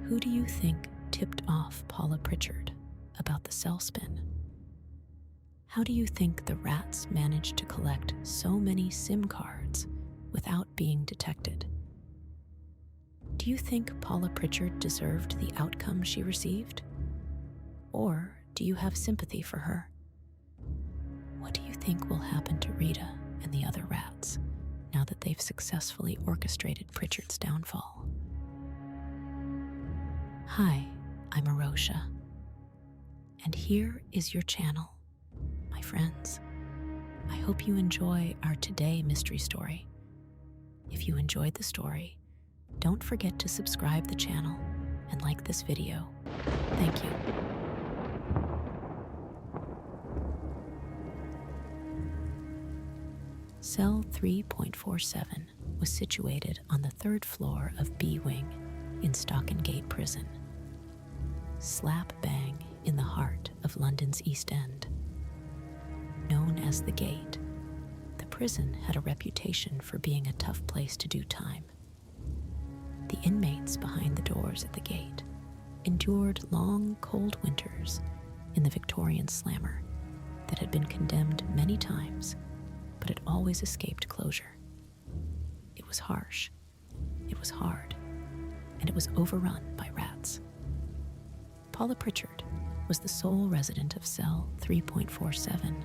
Who do you think tipped off Paula Pritchard about the cell spin? How do you think the rats managed to collect so many SIM cards without being detected? Do you think Paula Pritchard deserved the outcome she received? Or do you have sympathy for her? What do you think will happen to Rita and the other rats now that they've successfully orchestrated Pritchard's downfall? Hi, I'm Arosha, and here is your channel, my friends. I hope you enjoy our Today mystery story. If you enjoyed the story, don't forget to subscribe the channel and like this video. Thank you. Cell 3.47 was situated on the third floor of B Wing in Stocken Gate Prison, slap bang in the heart of London's East End. Known as the Gate, the prison had a reputation for being a tough place to do time. The inmates behind the doors at the gate endured long, cold winters in the Victorian slammer that had been condemned many times, but had always escaped closure. It was harsh, it was hard, and it was overrun by rats. Paula Pritchard was the sole resident of cell 3.47,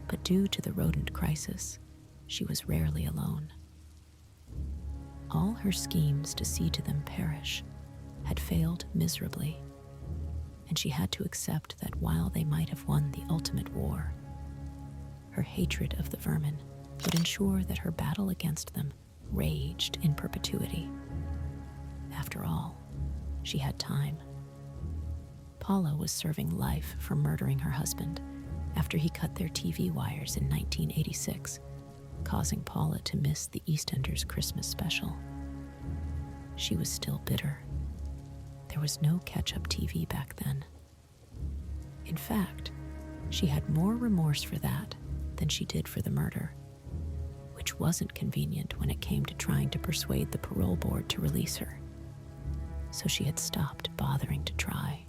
but due to the rodent crisis, she was rarely alone. All her schemes to see to them perish had failed miserably, and she had to accept that while they might have won the ultimate war, her hatred of the vermin would ensure that her battle against them raged in perpetuity. After all, she had time. Paula was serving life for murdering her husband after he cut their TV wires in 1986, causing Paula to miss the EastEnders Christmas special. She was still bitter. There was no catch-up TV back then. In fact, she had more remorse for that than she did for the murder, which wasn't convenient when it came to trying to persuade the parole board to release her. So she had stopped bothering to try.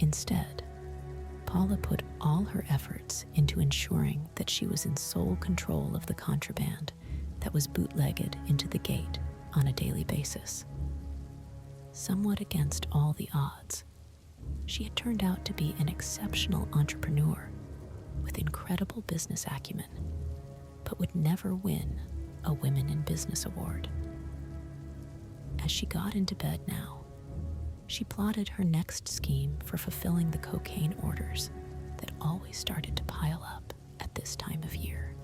Instead, Paula put all her efforts into ensuring that she was in sole control of the contraband that was bootlegged into the gate on a daily basis. Somewhat against all the odds, she had turned out to be an exceptional entrepreneur with incredible business acumen, but would never win a Women in Business award. As she got into bed now, she plotted her next scheme for fulfilling the cocaine orders that always started to pile up at this time of year.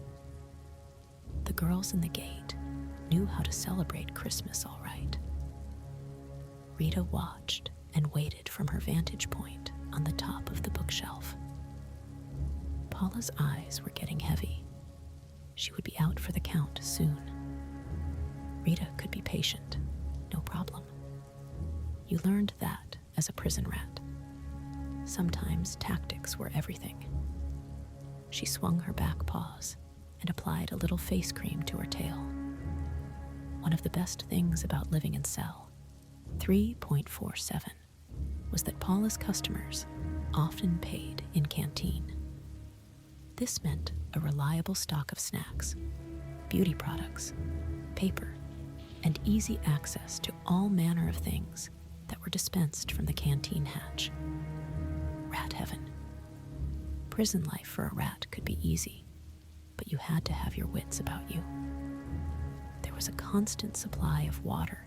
The girls in the gate knew how to celebrate Christmas all right. Rita watched and waited from her vantage point on the top of the bookshelf. Paula's eyes were getting heavy. She would be out for the count soon. Rita could be patient, no problem. You learned that as a prison rat. Sometimes tactics were everything. She swung her back paws and applied a little face cream to her tail. One of the best things about living in cell 3.47 was that Paula's customers often paid in canteen. This meant a reliable stock of snacks, beauty products, paper, and easy access to all manner of things that were dispensed from the canteen hatch. Rat heaven. Prison life for a rat could be easy, but you had to have your wits about you. There was a constant supply of water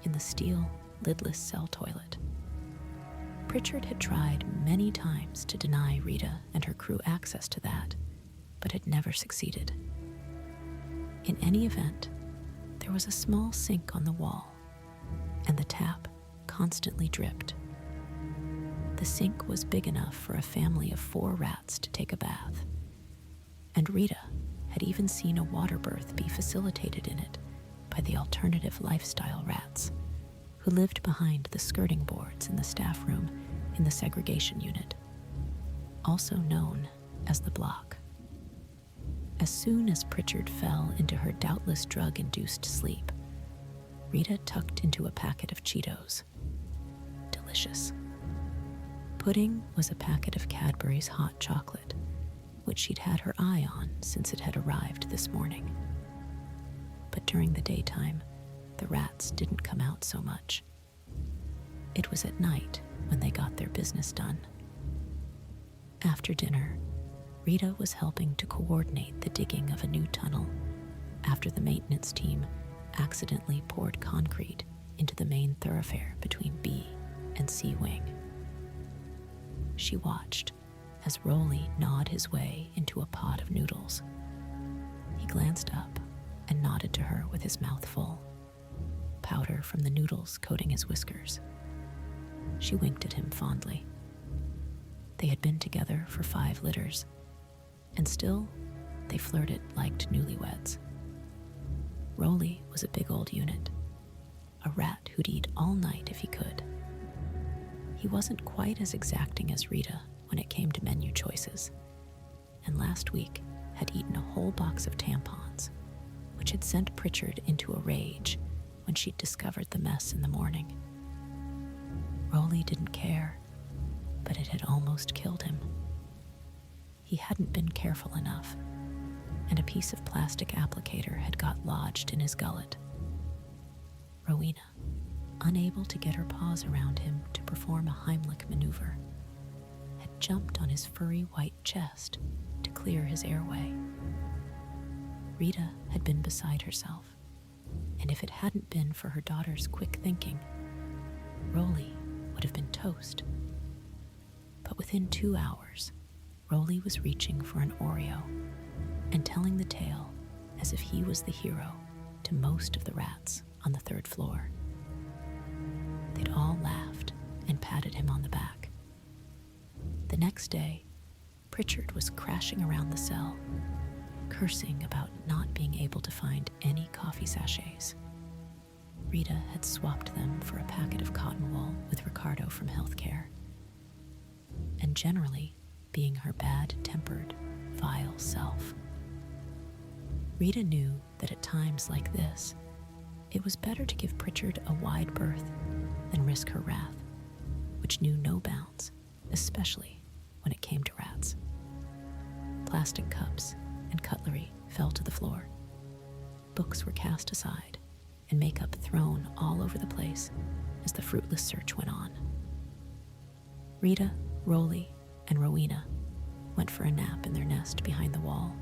in the steel, lidless cell toilet. Pritchard had tried many times to deny Rita and her crew access to that, but had never succeeded. In any event, there was a small sink on the wall, and the tap constantly dripped. The sink was big enough for a family of 4 rats to take a bath, and Rita had even seen a water birth be facilitated in it by the alternative lifestyle rats who lived behind the skirting boards in the staff room in the segregation unit, also known as the block. As soon as Pritchard fell into her doubtless drug-induced sleep, Rita tucked into a packet of Cheetos. Delicious. Pudding was a packet of Cadbury's hot chocolate, which she'd had her eye on since it had arrived this morning. But during the daytime, the rats didn't come out so much. It was at night when they got their business done. After dinner, Rita was helping to coordinate the digging of a new tunnel after the maintenance team accidentally poured concrete into the main thoroughfare between B and C Wing. She watched as Rolly gnawed his way into a pot of noodles. He glanced up and nodded to her with his mouth full, powder from the noodles coating his whiskers. She winked at him fondly. They had been together for 5 litters, and still they flirted like newlyweds. Rolly was a big old unit, a rat who'd eat all night if he could. He wasn't quite as exacting as Rita when it came to menu choices, and last week had eaten a whole box of tampons, which had sent Pritchard into a rage when she'd discovered the mess in the morning. Rolly didn't care, but it had almost killed him. He hadn't been careful enough, and a piece of plastic applicator had got lodged in his gullet. Rowena, unable to get her paws around him to perform a Heimlich maneuver, had jumped on his furry white chest to clear his airway. Rita had been beside herself, and if it hadn't been for her daughter's quick thinking, Rolly would have been toast. But within 2 hours, Rolly was reaching for an Oreo and telling the tale as if he was the hero to most of the rats on the 3rd floor. They'd all laughed and patted him on the back. The next day, Pritchard was crashing around the cell, cursing about not being able to find any coffee sachets. Rita had swapped them for a packet of cotton wool with Ricardo from healthcare, and generally being her bad-tempered, vile self. Rita knew that at times like this, it was better to give Pritchard a wide berth than risk her wrath, which knew no bounds, especially when it came to rats. Plastic cups and cutlery fell to the floor. Books were cast aside, and makeup thrown all over the place as the fruitless search went on. Rita, Rolly, and Rowena went for a nap in their nest behind the wall,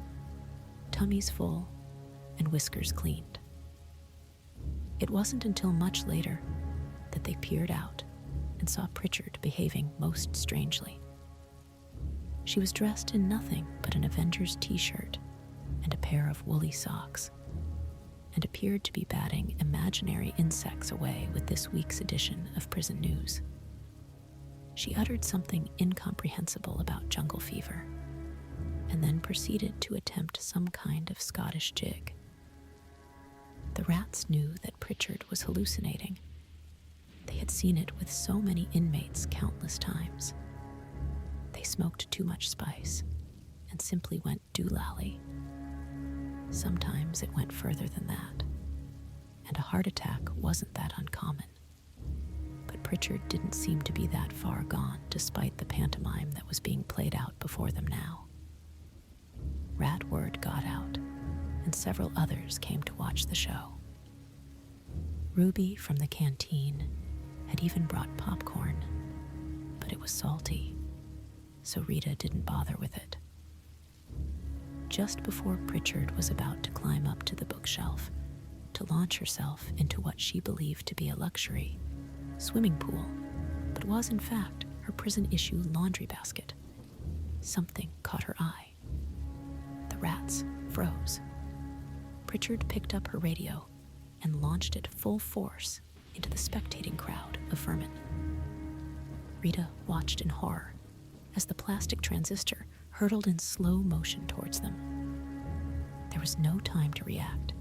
tummies full and whiskers cleaned. It wasn't until much later that they peered out and saw Pritchard behaving most strangely. She was dressed in nothing but an Avengers t-shirt and a pair of woolly socks, and appeared to be batting imaginary insects away with this week's edition of Prison News. She uttered something incomprehensible about jungle fever, and then proceeded to attempt some kind of Scottish jig. The rats knew that Pritchard was hallucinating. They had seen it with so many inmates countless times. They smoked too much spice and simply went doolally. Sometimes it went further than that, and a heart attack wasn't that uncommon. But Pritchard didn't seem to be that far gone despite the pantomime that was being played out before them now. Rat word got out, and several others came to watch the show. Ruby from the canteen had even brought popcorn, but it was salty, so Rita didn't bother with it. Just before Pritchard was about to climb up to the bookshelf to launch herself into what she believed to be a luxury swimming pool, but was in fact her prison-issue laundry basket, something caught her eye. The rats froze. Pritchard picked up her radio and launched it full force into the spectating crowd of vermin. Rita watched in horror as the plastic transistor hurtled in slow motion towards them. There was no time to react,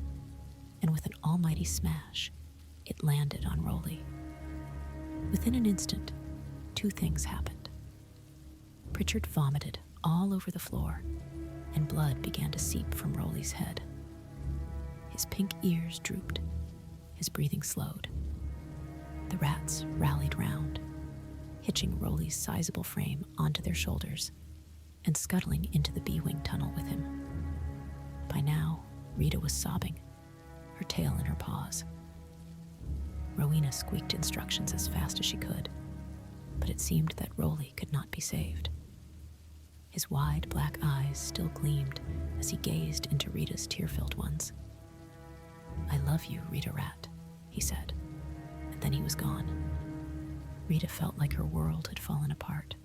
and with an almighty smash, it landed on Rolly. Within an instant, 2 things happened. Pritchard vomited all over the floor, and blood began to seep from Rolly's head. His pink ears drooped, his breathing slowed. The rats rallied round, hitching Rolly's sizable frame onto their shoulders and scuttling into the B-wing tunnel with him. By now, Rita was sobbing, her tail in her paws. Rowena squeaked instructions as fast as she could, but it seemed that Rolly could not be saved. His wide black eyes still gleamed as he gazed into Rita's tear-filled ones. "I love you, Rita Rat," he said, and then he was gone. Rita felt like her world had fallen apart.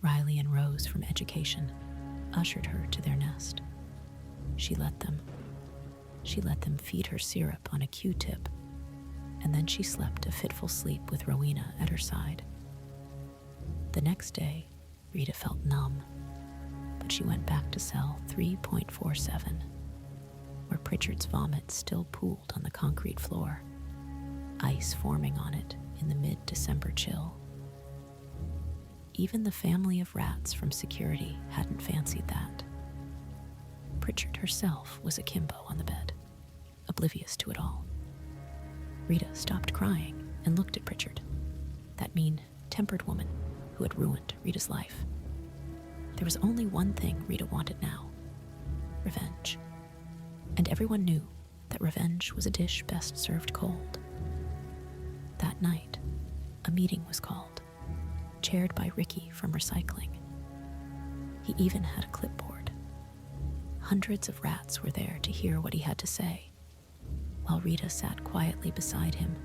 Riley and Rose from education ushered her to their nest. She let them feed her syrup on a Q-tip, and then she slept a fitful sleep with Rowena at her side. The next day, Rita felt numb, but she went back to cell 3.47, where Pritchard's vomit still pooled on the concrete floor, ice forming on it in the mid-December chill. Even the family of rats from security hadn't fancied that. Pritchard herself was akimbo on the bed, oblivious to it all. Rita stopped crying and looked at Pritchard, that mean, tempered woman who had ruined Rita's life. There was only one thing Rita wanted now: revenge. And everyone knew that revenge was a dish best served cold. That night, a meeting was called, chaired by Ricky from recycling. He even had a clipboard. Hundreds of rats were there to hear what he had to say, while Rita sat quietly beside him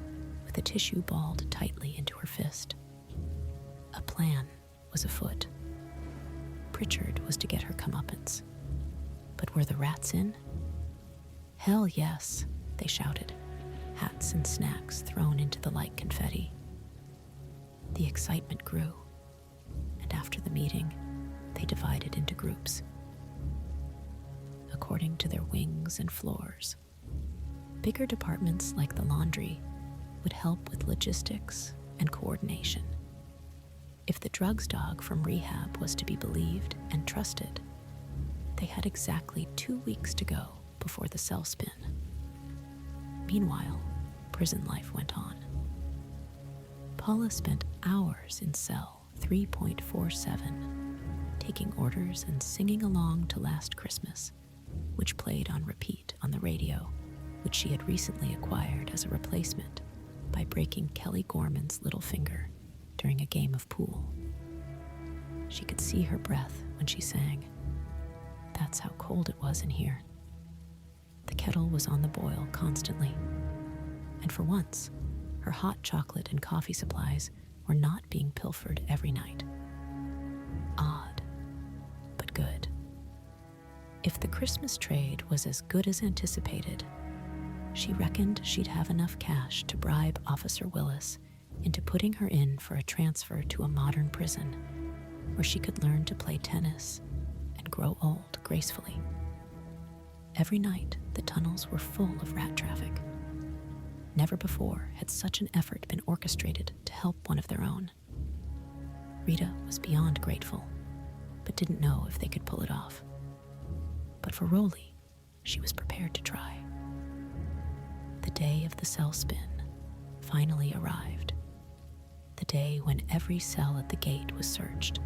with a tissue balled tightly into her fist. A plan was afoot. Pritchard was to get her comeuppance. But were the rats in? "Hell yes," they shouted, hats and snacks thrown into the light confetti. The excitement grew, and after the meeting, they divided into groups, according to their wings and floors. Bigger departments like the laundry would help with logistics and coordination. If the drugs dog from rehab was to be believed and trusted, they had exactly 2 weeks to go before the cell spin. Meanwhile, prison life went on. Paula spent hours in cell 3.47, taking orders and singing along to Last Christmas, which played on repeat on the radio, which she had recently acquired as a replacement by breaking Kelly Gorman's little finger during a game of pool. She could see her breath when she sang. That's how cold it was in here. The kettle was on the boil constantly, and for once, her hot chocolate and coffee supplies were not being pilfered every night. Odd, but good. If the Christmas trade was as good as anticipated, she reckoned she'd have enough cash to bribe Officer Willis into putting her in for a transfer to a modern prison where she could learn to play tennis and grow old gracefully. Every night, the tunnels were full of rat traffic. Never before had such an effort been orchestrated to help one of their own. Rita was beyond grateful, but didn't know if they could pull it off. But for Rolly, she was prepared to try. The day of the cell spin finally arrived. The day when every cell at the gate was searched,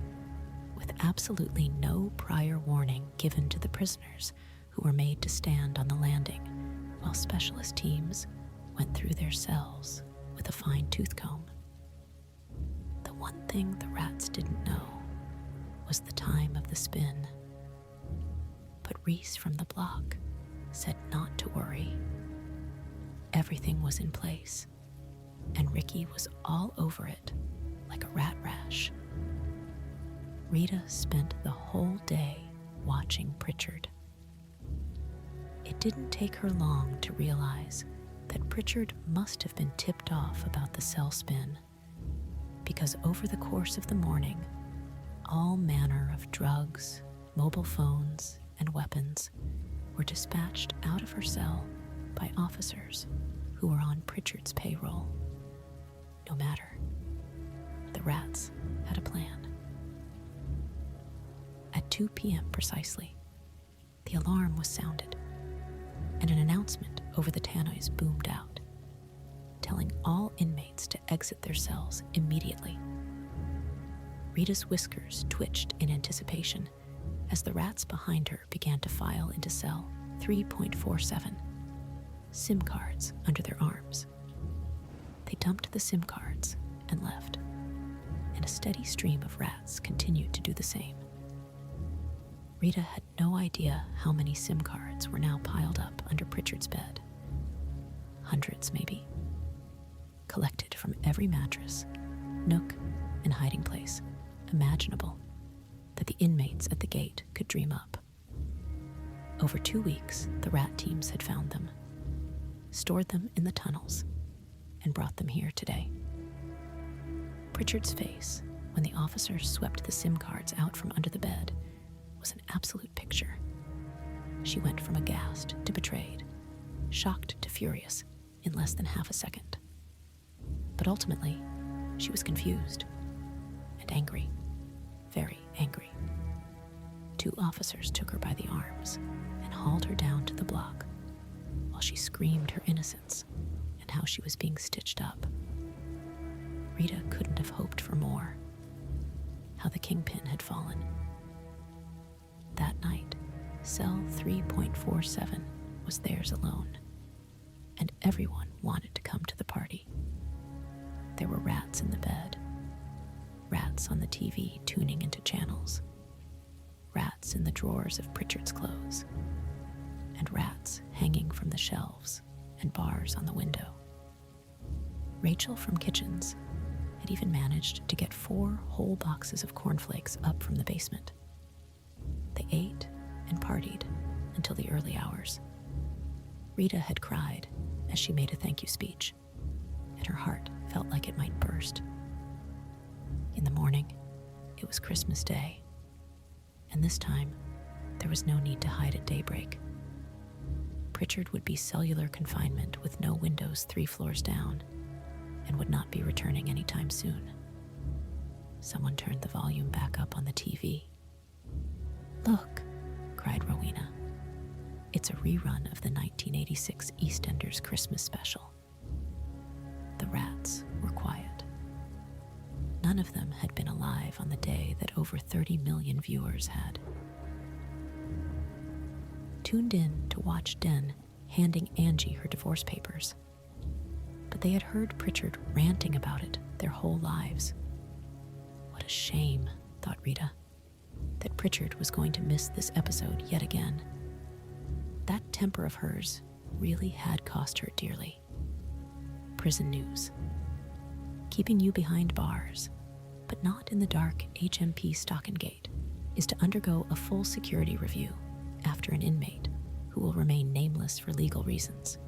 with absolutely no prior warning given to the prisoners who were made to stand on the landing while specialist teams went through their cells with a fine tooth comb. The one thing the rats didn't know was the time of the spin. But Reese from the block said not to worry. Everything was in place, and Ricky was all over it like a rat rash. Rita spent the whole day watching Pritchard. It didn't take her long to realize that Pritchard must have been tipped off about the cell spin, because over the course of the morning, all manner of drugs, mobile phones, and weapons were dispatched out of her cell by officers who were on Pritchard's payroll. No matter, the rats had a plan. At 2 p.m. precisely, the alarm was sounded, and an announcement over the tannoys boomed out, telling all inmates to exit their cells immediately. Rita's whiskers twitched in anticipation as the rats behind her began to file into cell 3.47, SIM cards under their arms. They dumped the SIM cards and left, and a steady stream of rats continued to do the same. Rita had no idea how many SIM cards were now piled up under Pritchard's bed. Hundreds, maybe. Collected from every mattress, nook, and hiding place imaginable that the inmates at the gate could dream up. Over 2 weeks, the rat teams had found them, stored them in the tunnels, and brought them here today. Pritchard's face, when the officers swept the SIM cards out from under the bed, was an absolute picture. She went from aghast to betrayed, shocked to furious in less than half a second. But ultimately, she was confused and angry, very angry. 2 officers took her by the arms and hauled her down to the block while she screamed her innocence and how she was being stitched up. Rita couldn't have hoped for more. How the kingpin had fallen. That night, cell 3.47 was theirs alone, and everyone wanted to come to the party. There were rats in the bed, rats on the TV tuning into channels, rats in the drawers of Pritchard's clothes, and rats hanging from the shelves and bars on the window. Rachel from Kitchens had even managed to get 4 whole boxes of cornflakes up from the basement. They ate and partied until the early hours. Rita had cried as she made a thank you speech, and her heart felt like it might burst. In the morning, it was Christmas Day, and this time, there was no need to hide at daybreak. Pritchard would be cellular confinement with no windows 3 floors down, and would not be returning anytime soon. Someone turned the volume back up on the TV. "Look," cried Rowena. "It's a rerun of the 1986 EastEnders Christmas special." The rats were quiet. None of them had been alive on the day that over 30 million viewers had. Tuned in to watch Den handing Angie her divorce papers. But they had heard Pritchard ranting about it their whole lives. What a shame, thought Rita, that Pritchard was going to miss this episode yet again. That temper of hers really had cost her dearly. Prison news. Keeping you behind bars, but not in the dark HMP Stocken Gate, is to undergo a full security review after an inmate, who will remain nameless for legal reasons,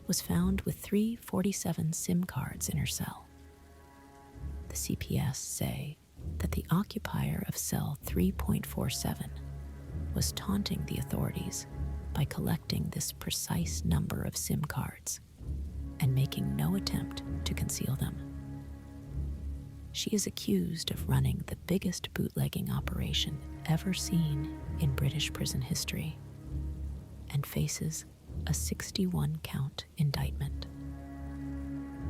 was found with 347 SIM cards in her cell. The CPS say that the occupier of cell 3.47 was taunting the authorities by collecting this precise number of SIM cards and making no attempt to conceal them. She is accused of running the biggest bootlegging operation ever seen in British prison history and faces a 61-count indictment.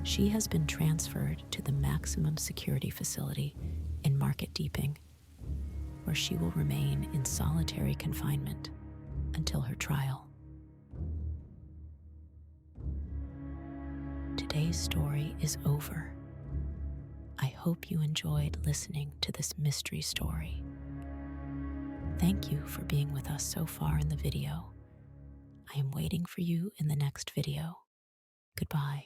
She has been transferred to the maximum security facility in Market Deeping, where she will remain in solitary confinement until her trial. Today's story is over. I hope you enjoyed listening to this mystery story. Thank you for being with us so far in the video. I am waiting for you in the next video. Goodbye.